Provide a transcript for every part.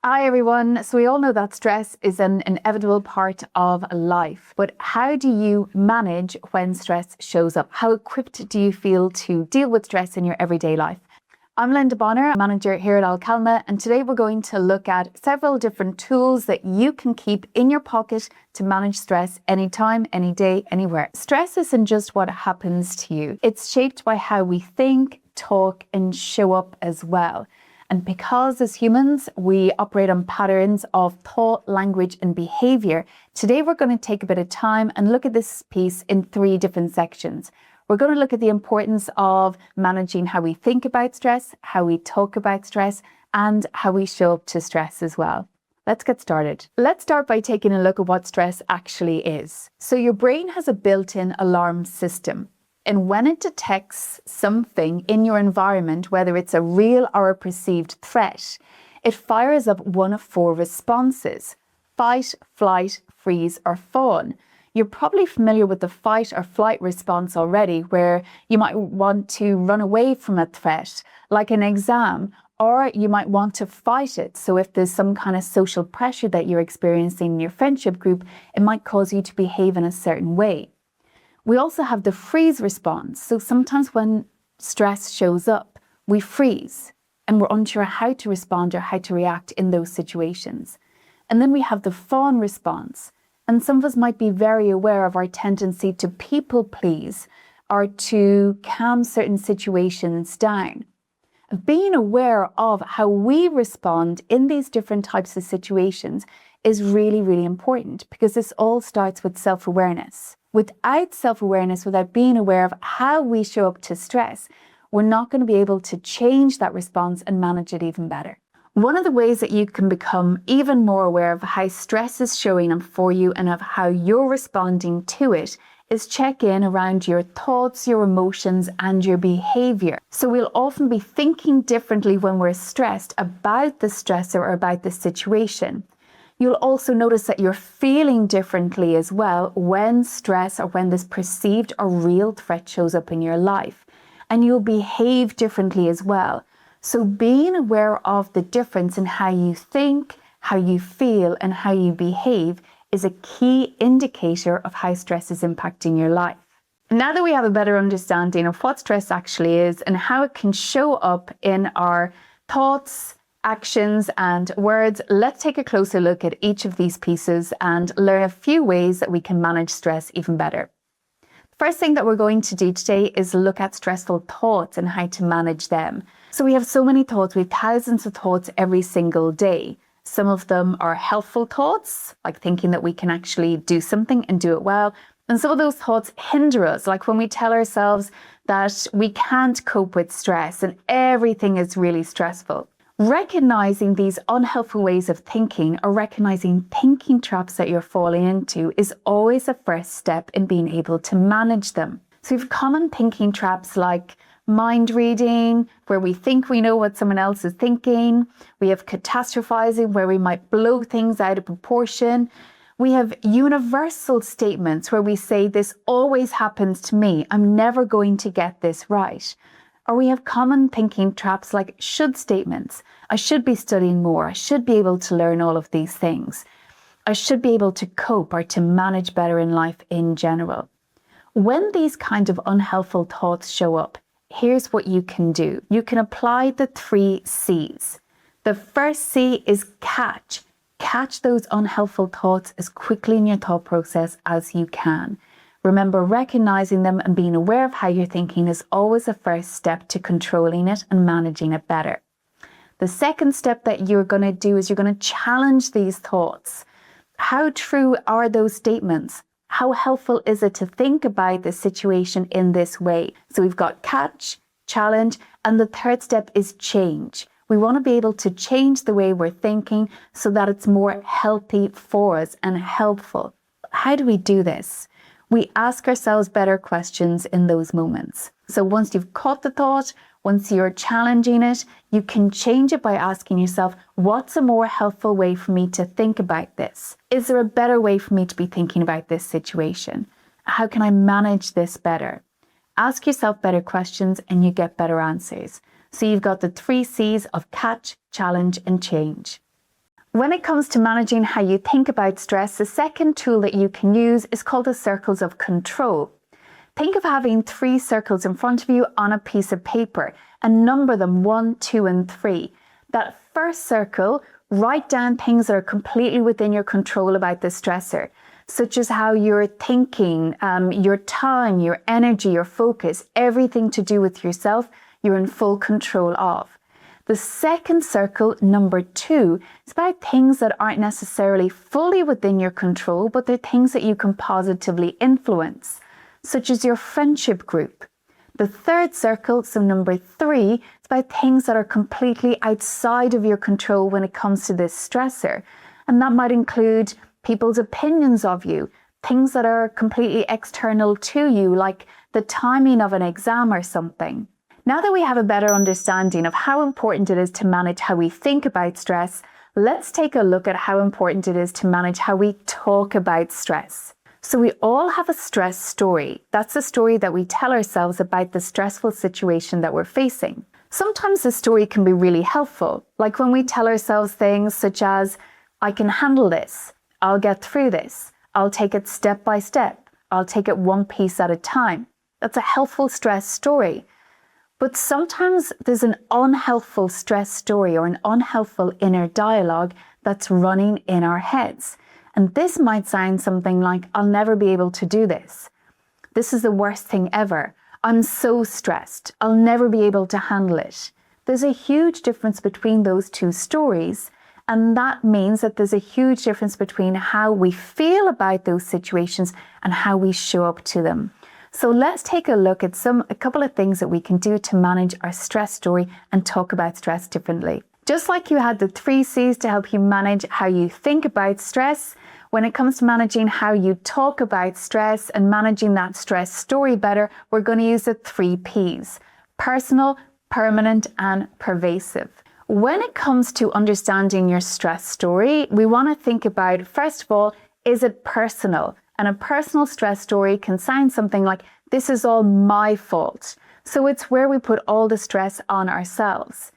Hi everyone. So we all know that stress is an inevitable part of life, but how do you manage when stress shows up? How equipped do you feel to deal with stress in your everyday life? I'm Lynda Bonnar, manager here at alkalma, and today we're going to look at several different tools that you can keep in your pocket to manage stress anytime, any day, anywhere. Stress isn't just what happens to you. It's shaped by how we think, talk, and show up as well. And because as humans, we operate on patterns of thought, language, and behavior, today we're going to take a bit of time and look at this piece in 3 different sections. We're going to look at the importance of managing how we think about stress, how we talk about stress, and how we show up to stress as well. Let's get started. Let's start by taking a look at what stress actually is. So your brain has a built-in alarm system. And when it detects something in your environment, whether it's a real or a perceived threat, it fires up one of 4 responses: fight, flight, freeze, or fawn. You're probably familiar with the fight or flight response already, where you might want to run away from a threat, like an exam, or you might want to fight it. So if there's some kind of social pressure that you're experiencing in your friendship group, it might cause you to behave in a certain way. We also have the freeze response. So sometimes when stress shows up, we freeze and we're unsure how to respond or how to react in those situations. And then we have the fawn response. And some of us might be very aware of our tendency to people please or to calm certain situations down. Being aware of how we respond in these different types of situations is really, really important, because this all starts with self-awareness. Without self-awareness, without being aware of how we show up to stress, we're not going to be able to change that response and manage it even better. One of the ways that you can become even more aware of how stress is showing up for you and of how you're responding to it is check in around your thoughts, your emotions, and your behavior. So we'll often be thinking differently when we're stressed about the stressor or about the situation. You'll also notice that you're feeling differently as well when stress or when this perceived or real threat shows up in your life. And you'll behave differently as well. So being aware of the difference in how you think, how you feel, and how you behave is a key indicator of how stress is impacting your life. Now that we have a better understanding of what stress actually is and how it can show up in our thoughts, actions, and words, let's take a closer look at each of these pieces and learn a few ways that we can manage stress even better. First thing that we're going to do today is look at stressful thoughts and how to manage them. So we have so many thoughts, we have thousands of thoughts every single day. Some of them are helpful thoughts, like thinking that we can actually do something and do it well. And some of those thoughts hinder us, like when we tell ourselves that we can't cope with stress and everything is really stressful. Recognizing these unhelpful ways of thinking or recognizing thinking traps that you're falling into is always a first step in being able to manage them. So we have common thinking traps like mind reading, where we think we know what someone else is thinking. We have catastrophizing, where we might blow things out of proportion. We have universal statements where we say, this always happens to me. I'm never going to get this right. Or we have common thinking traps like should statements. I should be studying more. I should be able to learn all of these things. I should be able to cope or to manage better in life in general. When these kind of unhelpful thoughts show up, here's what you can do. You can apply the 3 C's. The first C is catch. Catch those unhelpful thoughts as quickly in your thought process as you can. Remember, recognizing them and being aware of how you're thinking is always a first step to controlling it and managing it better. The second step that you're going to do is you're going to challenge these thoughts. How true are those statements? How helpful is it to think about the situation in this way? So we've got catch, challenge, and the third step is change. We want to be able to change the way we're thinking so that it's more healthy for us and helpful. How do we do this? We ask ourselves better questions in those moments. So once you've caught the thought, once you're challenging it, you can change it by asking yourself, what's a more helpful way for me to think about this? Is there a better way for me to be thinking about this situation? How can I manage this better? Ask yourself better questions and you get better answers. So you've got the 3 C's of catch, challenge, and change. When it comes to managing how you think about stress, the second tool that you can use is called the circles of control. Think of having 3 circles in front of you on a piece of paper and number them 1, 2, and 3. That first circle, write down things that are completely within your control about the stressor, such as how you're thinking, your time, your energy, your focus, everything to do with yourself, you're in full control of. The second circle, number 2, is about things that aren't necessarily fully within your control, but they're things that you can positively influence, such as your friendship group. The third circle, so number 3, is about things that are completely outside of your control when it comes to this stressor. And that might include people's opinions of you, things that are completely external to you, like the timing of an exam or something. Now that we have a better understanding of how important it is to manage how we think about stress, let's take a look at how important it is to manage how we talk about stress. So we all have a stress story. That's a story that we tell ourselves about the stressful situation that we're facing. Sometimes the story can be really helpful, like when we tell ourselves things such as, I can handle this, I'll get through this, I'll take it step by step, I'll take it one piece at a time. That's a helpful stress story. But sometimes there's an unhelpful stress story or an unhelpful inner dialogue that's running in our heads. And this might sound something like, I'll never be able to do this. This is the worst thing ever. I'm so stressed. I'll never be able to handle it. There's a huge difference between those two stories. And that means that there's a huge difference between how we feel about those situations and how we show up to them. So let's take a look at a couple of things that we can do to manage our stress story and talk about stress differently. Just like you had the 3 C's to help you manage how you think about stress, when it comes to managing how you talk about stress and managing that stress story better, we're going to use the 3 P's: personal, permanent, and pervasive. When it comes to understanding your stress story, we want to think about, first of all, is it personal? And a personal stress story can sound something like, this is all my fault. So it's where we put all the stress on ourselves.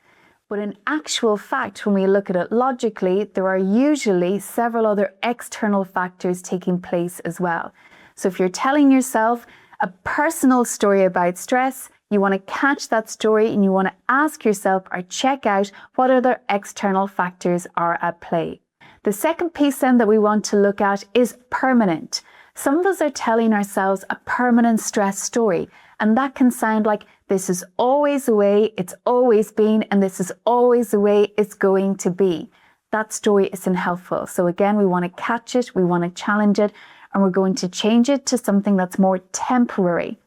But in actual fact, when we look at it logically, there are usually several other external factors taking place as well. So if you're telling yourself a personal story about stress, you want to catch that story and you want to ask yourself or check out what other external factors are at play. The second piece then that we want to look at is permanent. Some of us are telling ourselves a permanent stress story, and that can sound like this is always the way it's always been, and this is always the way it's going to be. That story isn't helpful. So again, we want to catch it, we want to challenge it, and we're going to change it to something that's more temporary.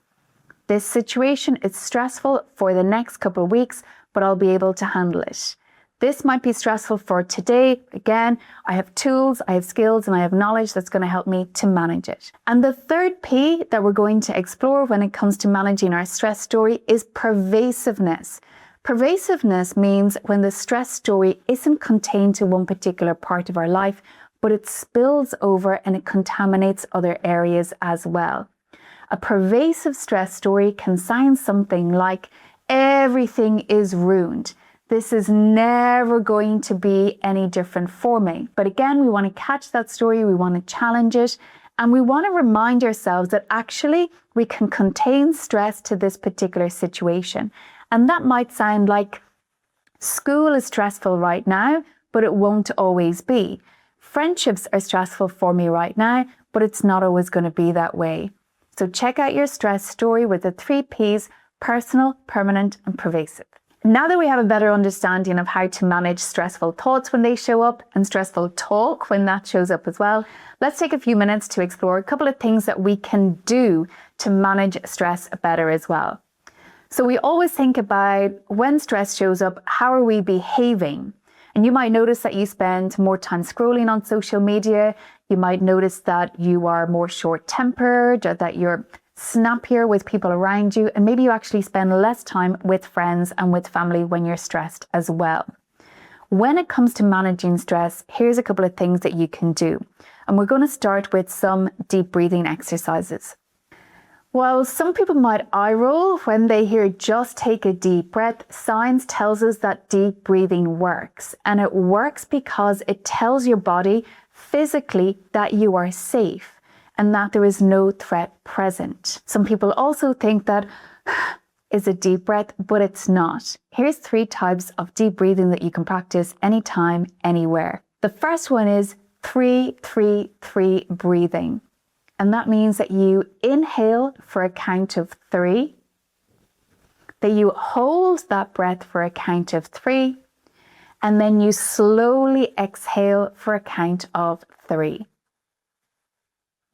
This situation is stressful for the next couple of weeks, but I'll be able to handle it. This might be stressful for today. Again, I have tools, I have skills, and I have knowledge that's going to help me to manage it. And the third P that we're going to explore when it comes to managing our stress story is pervasiveness. Pervasiveness means when the stress story isn't contained to one particular part of our life, but it spills over and it contaminates other areas as well. A pervasive stress story can sound something like, everything is ruined. This is never going to be any different for me. But again, we want to catch that story, we want to challenge it, and we want to remind ourselves that actually we can contain stress to this particular situation. And that might sound like, school is stressful right now, but it won't always be. Friendships are stressful for me right now, but it's not always going to be that way. So check out your stress story with the 3 P's: personal, permanent, and pervasive. Now that we have a better understanding of how to manage stressful thoughts when they show up and stressful talk when that shows up as well, let's take a few minutes to explore a couple of things that we can do to manage stress better as well. So we always think about when stress shows up, how are we behaving? And you might notice that you spend more time scrolling on social media. You might notice that you are more short-tempered, or that you're snappier with people around you, and maybe you actually spend less time with friends and with family when you're stressed as well. When it comes to managing stress, here's a couple of things that you can do. And we're going to start with some deep breathing exercises. While some people might eye roll when they hear just take a deep breath, science tells us that deep breathing works. And it works because it tells your body physically that you are safe and that there is no threat present. Some people also think that is a deep breath, but it's not. Here's 3 types of deep breathing that you can practice anytime, anywhere. The first one is 3-3-3 breathing. And that means that you inhale for a count of 3, that you hold that breath for a count of 3, and then you slowly exhale for a count of 3.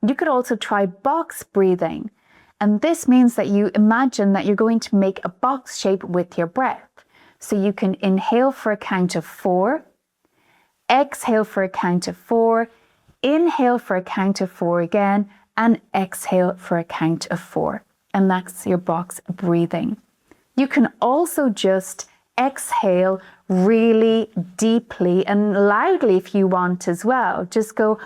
You could also try box breathing. And this means that you imagine that you're going to make a box shape with your breath. So you can inhale for a count of 4, exhale for a count of 4, inhale for a count of 4 again, and exhale for a count of 4. And that's your box breathing. You can also just exhale really deeply and loudly if you want as well. Just go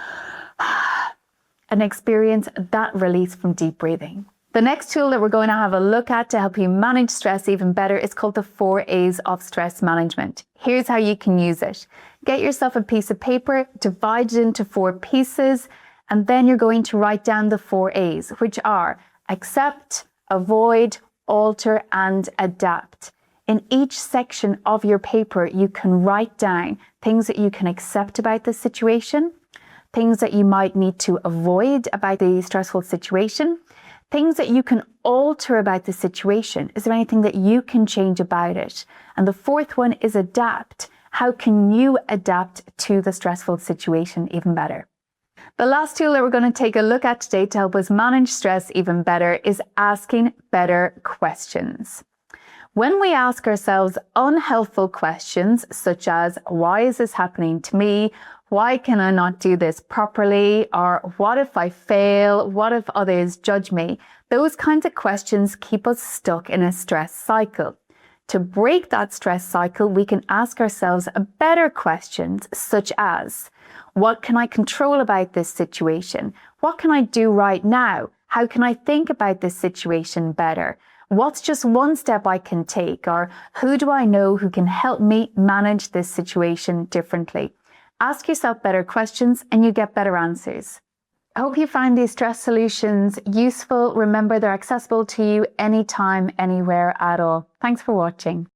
and experience that release from deep breathing. The next tool that we're going to have a look at to help you manage stress even better is called the 4 A's of stress management. Here's how you can use it. Get yourself a piece of paper, divide it into 4 pieces, and then you're going to write down the 4 A's, which are accept, avoid, alter, and adapt. In each section of your paper, you can write down things that you can accept about the situation, things that you might need to avoid about the stressful situation, things that you can alter about the situation. Is there anything that you can change about it? And the 4th one is adapt. How can you adapt to the stressful situation even better? The last tool that we're going to take a look at today to help us manage stress even better is asking better questions. When we ask ourselves unhelpful questions such as, why is this happening to me? Why can I not do this properly? Or what if I fail? What if others judge me? Those kinds of questions keep us stuck in a stress cycle. To break that stress cycle, we can ask ourselves better questions such as, what can I control about this situation? What can I do right now? How can I think about this situation better? What's just one step I can take? Or who do I know who can help me manage this situation differently? Ask yourself better questions and you get better answers. I hope you find these stress solutions useful. Remember, they're accessible to you anytime, anywhere at all. Thanks for watching.